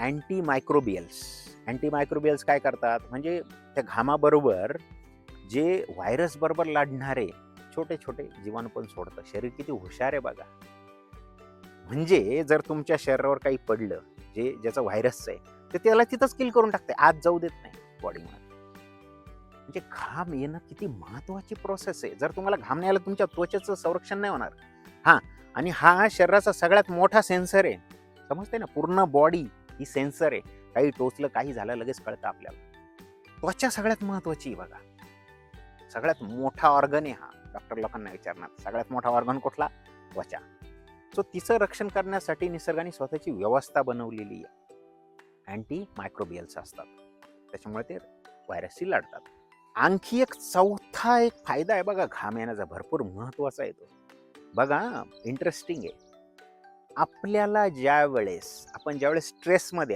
Anti मायक्रोबियल्स काय करतात, म्हणजे त्या घामाबरोबर जे व्हायरस बरोबर लढणारे छोटे छोटे जीवाणू पण सोडतं. शरीर किती हुशार आहे बघा. म्हणजे जर तुमच्या शरीरावर काही पडलं ज्याचं व्हायरसचं आहे, तर त्याला तिथंच किल करून टाकते, आत जाऊ देत नाही बॉडीमध्ये. म्हणजे घाम येणं किती महत्वाची प्रोसेस आहे. जर तुम्हाला घाम नाही आला, तुमच्या त्वचेचं संरक्षण नाही होणार. आणि हा शरीराचा सगळ्यात मोठा सेन्सर आहे. समजते ना, पूर्ण बॉडी ही सेन्सर आहे. काही टोचलं, काही झालं, लगेच कळतं आपल्याला. त्वचा सगळ्यात महत्वाची आहे बघा. सगळ्यात मोठा ऑर्गन आहे हा. डॉक्टर लोकांना विचारणार, सगळ्यात मोठा ऑर्गन कुठला? त्वचा. सो तिचं रक्षण करण्यासाठी निसर्गाने स्वतःची व्यवस्था बनवलेली आहे. अँटी मायक्रोबियल्स असतात, त्याच्यामुळे ते व्हायरसशी लढतात. आणखी चौथा फायदा आहे बघा घाम येण्याचा, भरपूर महत्वाचा आहे तो. बघा, इंटरेस्टिंग आहे. आपल्याला ज्यावेळेस स्ट्रेसमध्ये